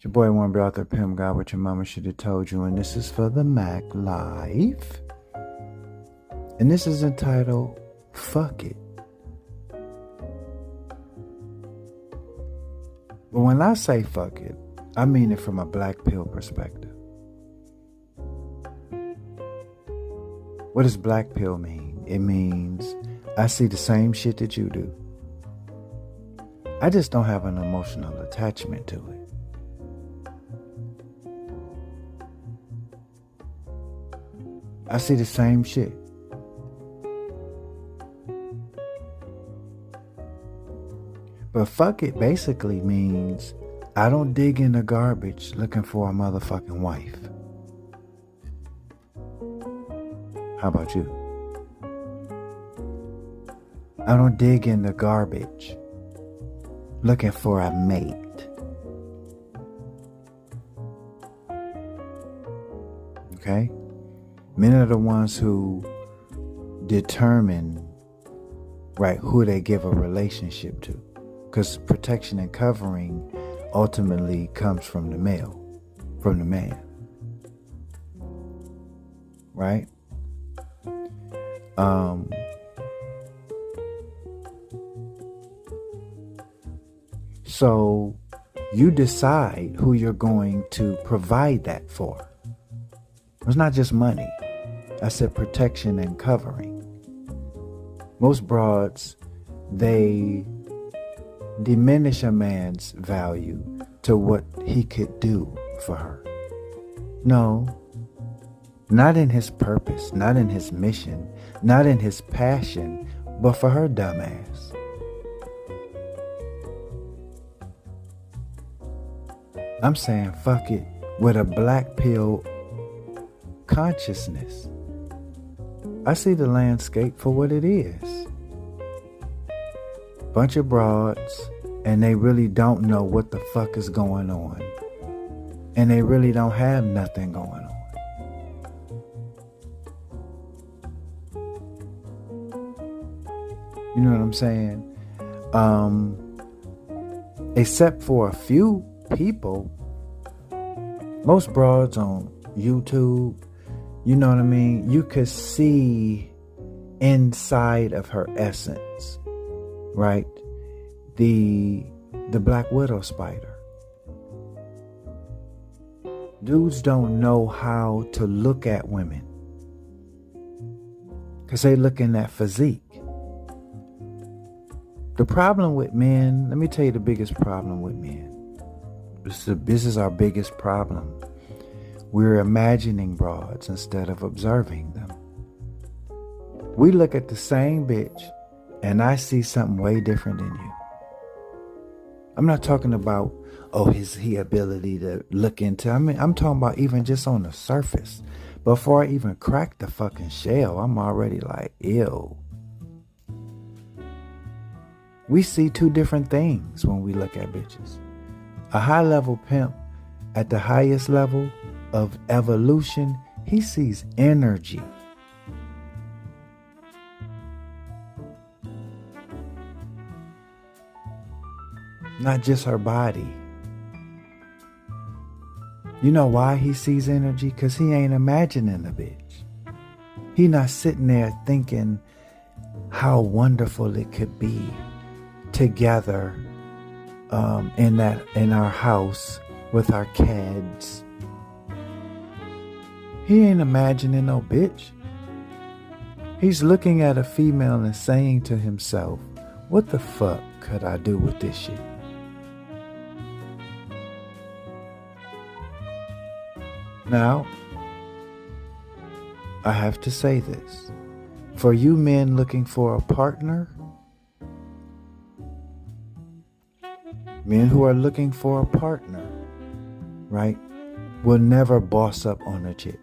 It's your boy, One Author Pimp God, what your mama should have told you, and this is for the Mac Life. And this is entitled, Fuck It. But when I say fuck it, I mean it from a black pill perspective. What does black pill mean? It means I see the same shit that you do. I just don't have an emotional attachment to it. I see the same shit. But fuck it basically means I don't dig in the garbage looking for a motherfucking wife. How about you? I don't dig in the garbage looking for a mate. Okay? Men are the ones who determine, right, who they give a relationship to. Because protection and covering ultimately comes from the male, from the man. Right? So you decide who you're going to provide that for. It's not just money. I said protection and covering. Most broads, they diminish a man's value to what he could do for her. No, not in his purpose, not in his mission, not in his passion, but for her dumb ass. I'm saying fuck it with a black pill consciousness. I see the landscape for what it is. Bunch of broads, and they really don't know what the fuck is going on. And they really don't have nothing going on. You know what I'm saying? Except for a few people, most broads on YouTube, you know what I mean? You could see inside of her essence, right? The black widow spider. Dudes don't know how to look at women because they looking at physique. The problem with men, let me tell you the biggest problem with men. This is our biggest problem. We're imagining broads instead of observing them. We look at the same bitch and I see something way different than you. I'm not talking about, his ability to look into, I'm talking about even just on the surface. Before I even crack the fucking shell, I'm already like, ew. We see two different things when we look at bitches. A high level pimp at the highest level of evolution, he sees energy. Not just her body. You know why he sees energy? Because he ain't imagining the bitch. He not sitting there thinking how wonderful it could be together in our house with our kids. He ain't imagining no bitch. He's looking at a female and saying to himself, what the fuck could I do with this shit? Now, I have to say this. For you men looking for a partner, men who are looking for a partner, right, will never boss up on a chick.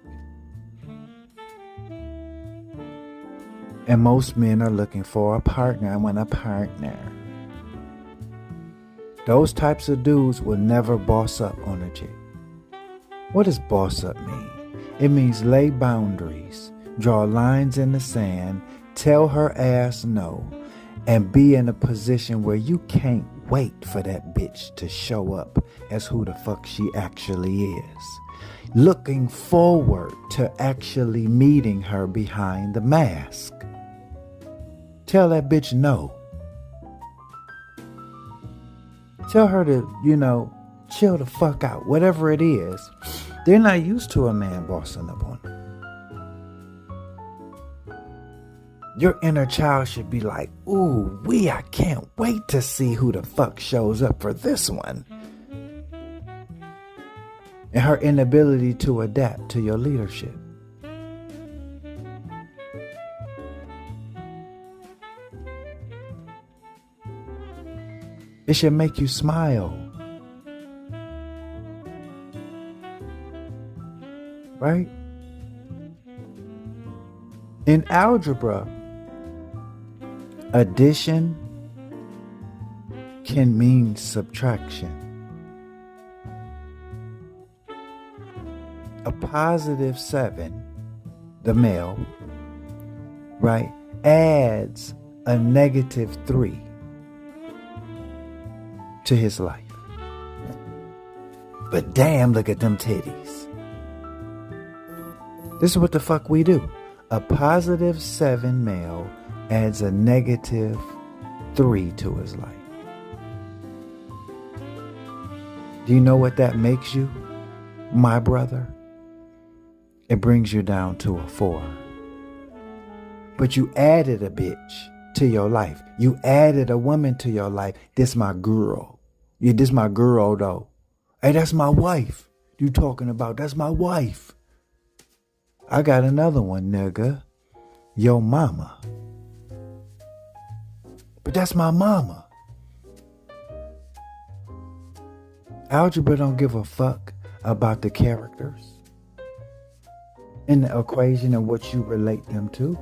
And most men are looking for a partner. I want a partner. Those types of dudes will never boss up on a chick. What does boss up mean? It means lay boundaries, draw lines in the sand, tell her ass no, and be in a position where you can't wait for that bitch to show up as who the fuck she actually is. Looking forward to actually meeting her behind the mask. Tell that bitch no. Tell her to, chill the fuck out. Whatever it is. They're not used to a man bossing up on them. Your inner child should be like, ooh, I can't wait to see who the fuck shows up for this one. And her inability to adapt to your leadership. It should make you smile. Right? In algebra, addition can mean subtraction. A +7, the male, right, adds a -3 to his life. But damn, look at them titties. This is what the fuck we do. A +7 male adds a -3 to his life. Do you know what that makes you, my brother? It brings you down to a 4. But you added a bitch to your life. You added a woman to your life. This my girl. Yeah, this my girl though. Hey, that's my wife. You talking about, that's my wife. I got another one, nigga. Yo mama. But that's my mama. Algebra don't give a fuck about the characters in the equation and what you relate them to.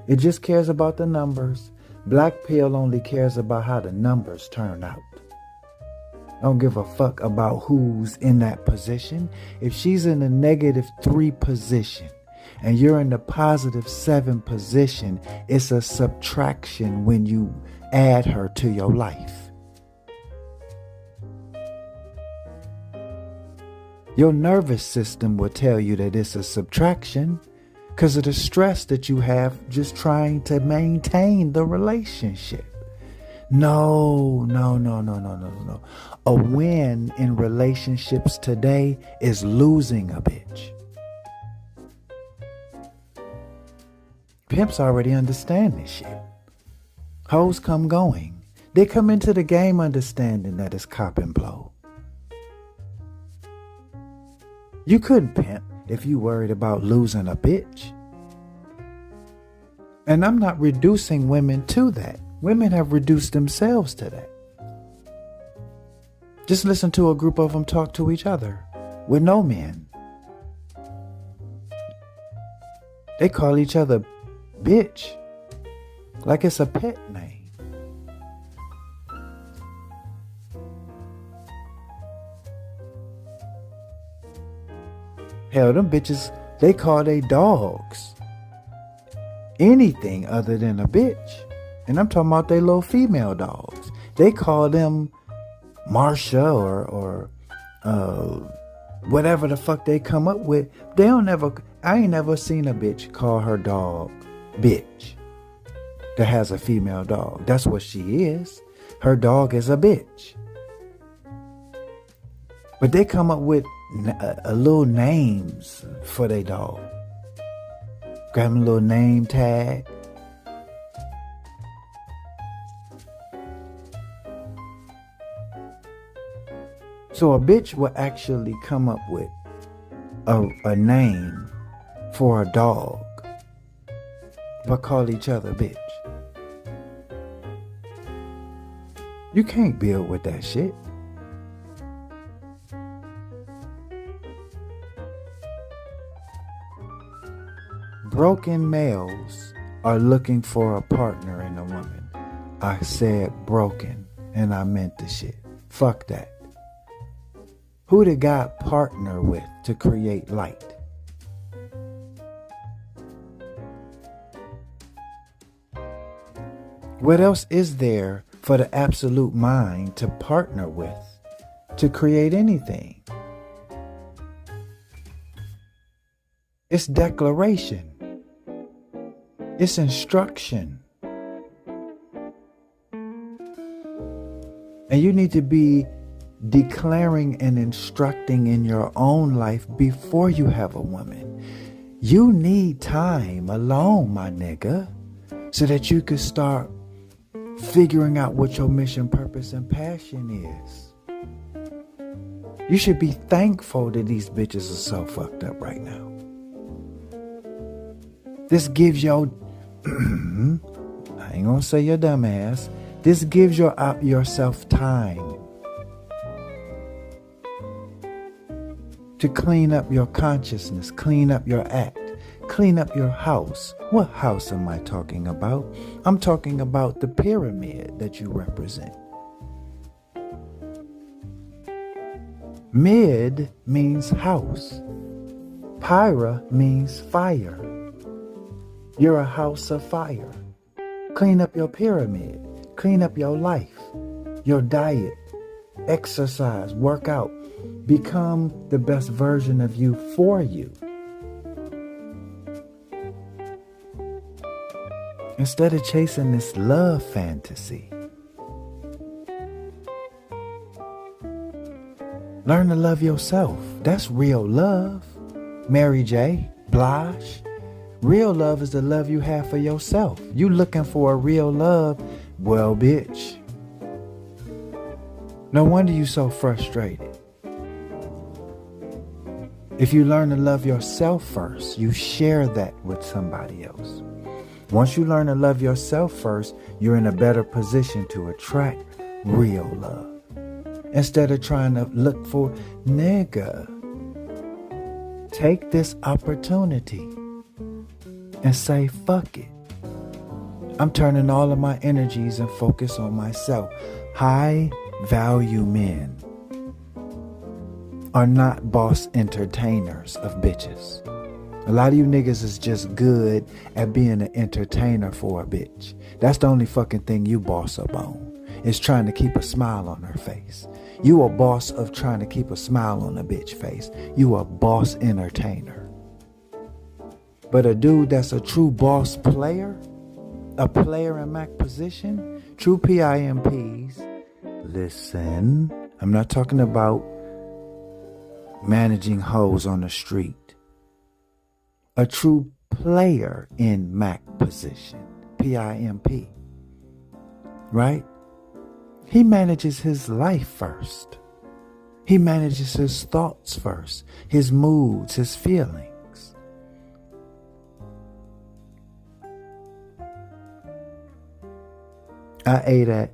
It just cares about the numbers. Black pill only cares about how the numbers turn out. Don't give a fuck about who's in that position. If she's in a -3 position and you're in the +7 position, it's a subtraction when you add her to your life. Your nervous system will tell you that it's a subtraction because of the stress that you have just trying to maintain the relationship. No. A win in relationships today is losing a bitch. Pimps already understand this shit. Hoes come going. They come into the game understanding that it's cop and blow. You couldn't pimp if you worried about losing a bitch. And I'm not reducing women to that. Women have reduced themselves to that. Just listen to a group of them talk to each other with no men. They call each other bitch like it's a pet name. Hell, them bitches, they call they dogs anything other than a bitch. And I'm talking about they little female dogs. They call them Marsha or whatever the fuck they come up with. I ain't never seen a bitch call her dog bitch that has a female dog. That's what she is. Her dog is a bitch. But they come up with a little names for their dog. Grab them a little name tag. So a bitch will actually come up with a name for a dog, but call each other bitch. You can't build with that shit. Broken males are looking for a partner in a woman. I said broken, and I meant the shit. Fuck that. Who did God partner with to create light? What else is there for the absolute mind to partner with to create anything. It's declaration. It's instruction. And you need to be declaring and instructing in your own life before you have a woman. You need time alone, my nigga, so that you can start figuring out what your mission, purpose, and passion is. You should be thankful that these bitches are so fucked up right now. This gives your I ain't gonna say your dumb ass. This gives yourself time to clean up your consciousness, clean up your act, clean up your house. What house am I talking about? I'm talking about the pyramid that you represent. Mid means house. Pyra means fire. You're a house of fire. Clean up your pyramid. Clean up your life, your diet, exercise, work out. Become the best version of you for you. Instead of chasing this love fantasy, learn to love yourself. That's real love. Mary J. Blige. Real love is the love you have for yourself. You looking for a real love? Well, bitch. No wonder you so frustrated. If you learn to love yourself first, you share that with somebody else. Once you learn to love yourself first, you're in a better position to attract real love. Instead of trying to look for, nigga, take this opportunity and say, fuck it. I'm turning all of my energies and focus on myself. High value men are not boss entertainers of bitches. A lot of you niggas is just good at being an entertainer for a bitch. That's the only fucking thing you boss up on, is trying to keep a smile on her face. You a boss of trying to keep a smile on a bitch face. You a boss entertainer. But a dude that's a true boss player, a player in Mac position, true PIMPs, listen, I'm not talking about managing hoes on the street. A true player in Mac position, PIMP, right? He manages his life first. He manages his thoughts first, his moods, his feelings. I ate at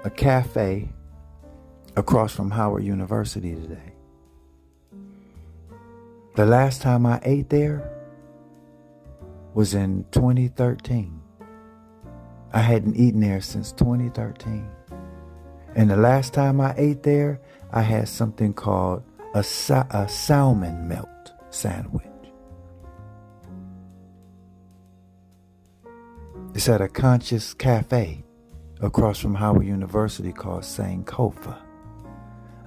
a cafe across from Howard University today. The last time I ate there was in 2013. I hadn't eaten there since 2013. And the last time I ate there, I had something called a salmon melt sandwich. It's at a conscious cafe across from Howard University called Sankofa.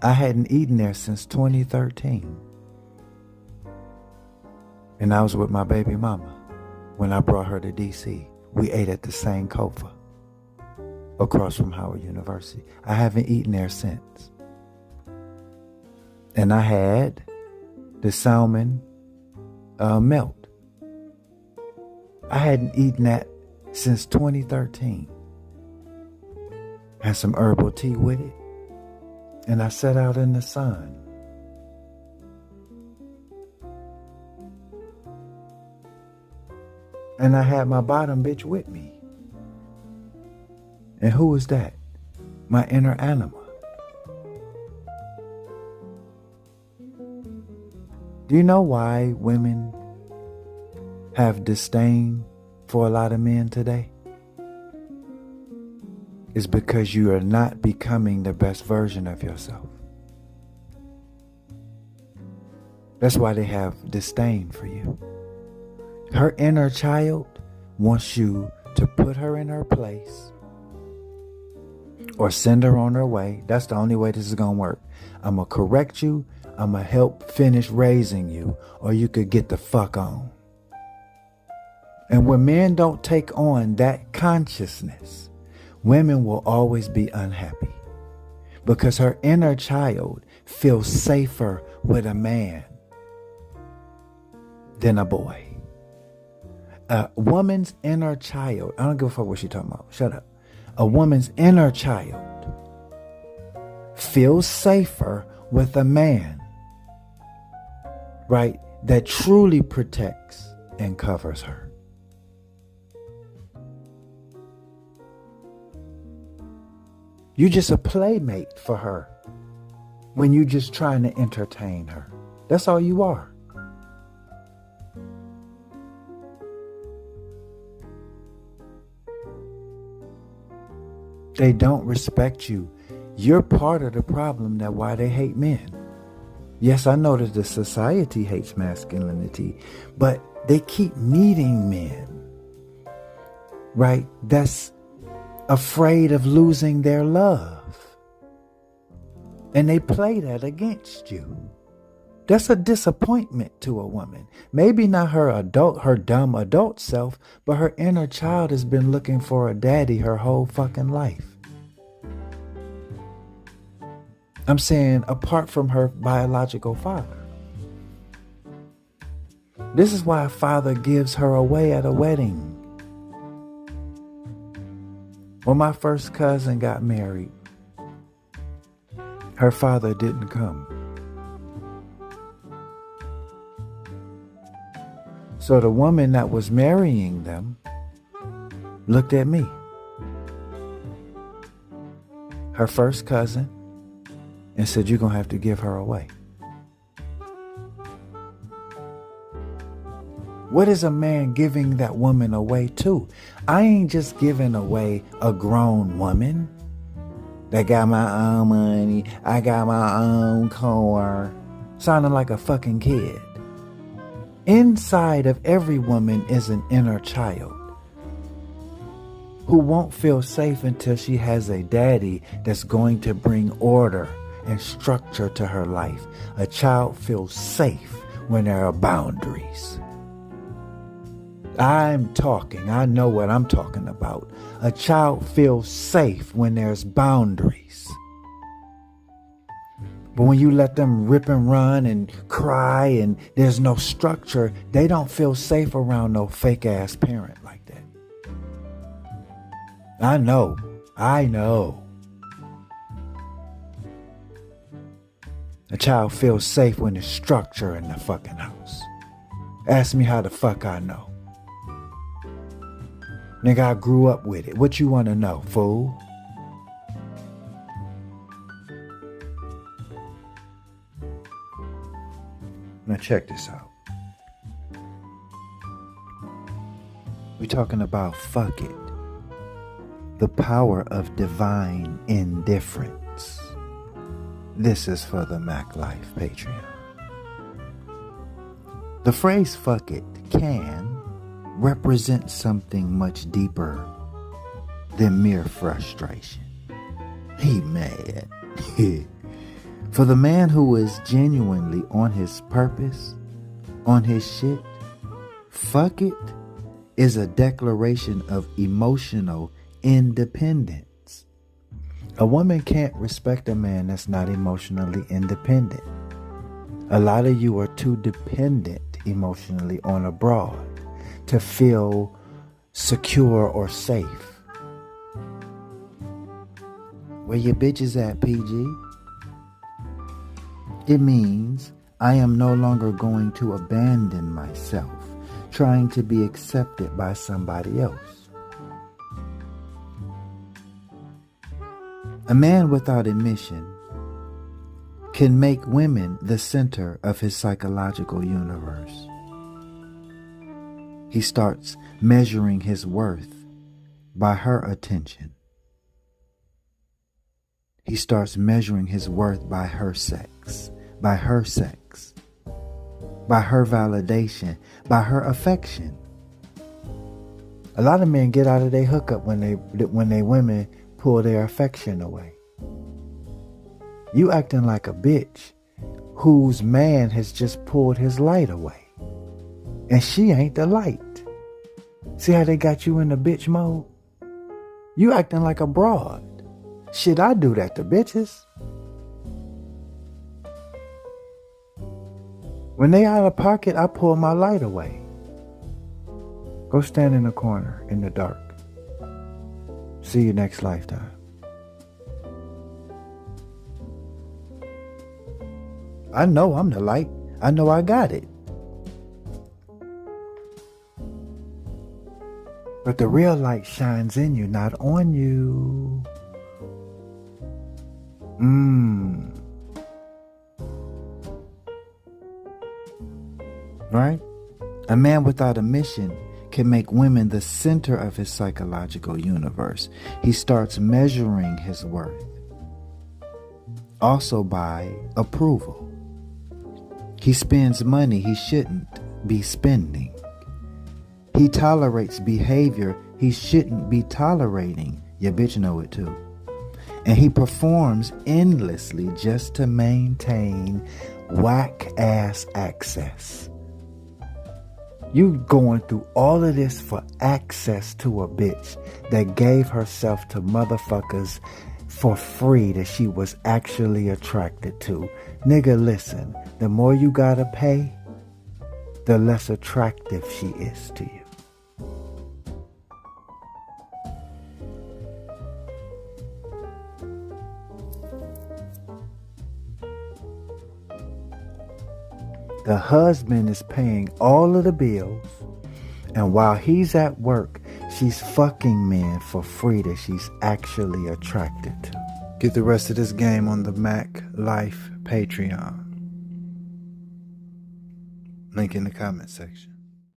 I hadn't eaten there since 2013. And I was with my baby mama when I brought her to DC. We ate at the Sankofa across from Howard University. I haven't eaten there since. And I had the salmon melt. I hadn't eaten that since 2013. Had some herbal tea with it. And I sat out in the sun. And I had my bottom bitch with me. And who was that? My inner animal. Do you know why women have disdain for a lot of men today? It's because you are not becoming the best version of yourself. That's why they have disdain for you. Her inner child wants you to put her in her place or send her on her way. That's the only way this is going to work. I'm going to correct you. I'm going to help finish raising you, or you could get the fuck on. And when men don't take on that consciousness, women will always be unhappy because her inner child feels safer with a man than a boy. A woman's inner child, I don't give a fuck what she's talking about. Shut up. A woman's inner child feels safer with a man, right, that truly protects and covers her. You're just a playmate for her when you're just trying to entertain her. That's all you are. They don't respect you. You're part of the problem. That's why they hate men. Yes, I know that the society hates masculinity, but they keep meeting men, right, that's afraid of losing their love. And they play that against you. That's a disappointment to a woman. Maybe not her dumb adult self, but her inner child has been looking for a daddy her whole fucking life. I'm saying apart from her biological father. This is why a father gives her away at a wedding. When my first cousin got married, her father didn't come. So the woman that was marrying them looked at me, her first cousin, and said, "You're going to have to give her away." What is a man giving that woman away to? I ain't just giving away a grown woman that got my own money, I got my own car, sounding like a fucking kid. Inside of every woman is an inner child who won't feel safe until she has a daddy that's going to bring order and structure to her life. A child feels safe when there are boundaries. I know what I'm talking about. A child feels safe when there's boundaries. But when you let them rip and run and cry and there's no structure, they don't feel safe around no fake ass parent like that. I know. A child feels safe when there's structure in the fucking house. Ask me how the fuck I know. Nigga, I grew up with it. What you want to know, fool? Now check this out. We're talking about fuck it. The power of divine indifference. This is for the Mac Life Patreon. The phrase fuck it can represent something much deeper than mere frustration. He mad. For the man who is genuinely on his purpose, on his shit, fuck it is a declaration of emotional independence. A woman can't respect a man that's not emotionally independent. A lot of you are too dependent emotionally on a broad to feel secure or safe. Where your bitches at, PG? It means I am no longer going to abandon myself, trying to be accepted by somebody else. A man without a mission can make women the center of his psychological universe. He starts measuring his worth by her attention. He starts measuring his worth by her sex, by her validation, by her affection. A lot of men get out of their hookup when they women pull their affection away. You acting like a bitch whose man has just pulled his light away. And she ain't the light. See how they got you in the bitch mode? You acting like a broad. Shit, I do that to bitches. When they out of pocket, I pull my light away. Go stand in the corner in the dark. See you next lifetime. I know I'm the light. I know I got it. But the real light shines in you, not on you. Right? A man without a mission can make women the center of his psychological universe. He starts measuring his worth also by approval. He spends money he shouldn't be spending. He tolerates behavior he shouldn't be tolerating. Your bitch know it too. And he performs endlessly just to maintain whack-ass access. You going through all of this for access to a bitch that gave herself to motherfuckers for free that she was actually attracted to. Nigga, listen, the more you gotta pay, the less attractive she is to you. The husband is paying all of the bills, and while he's at work, she's fucking men for free that she's actually attracted to. Get the rest of this game on the Mac Life Patreon. Link in the comment section.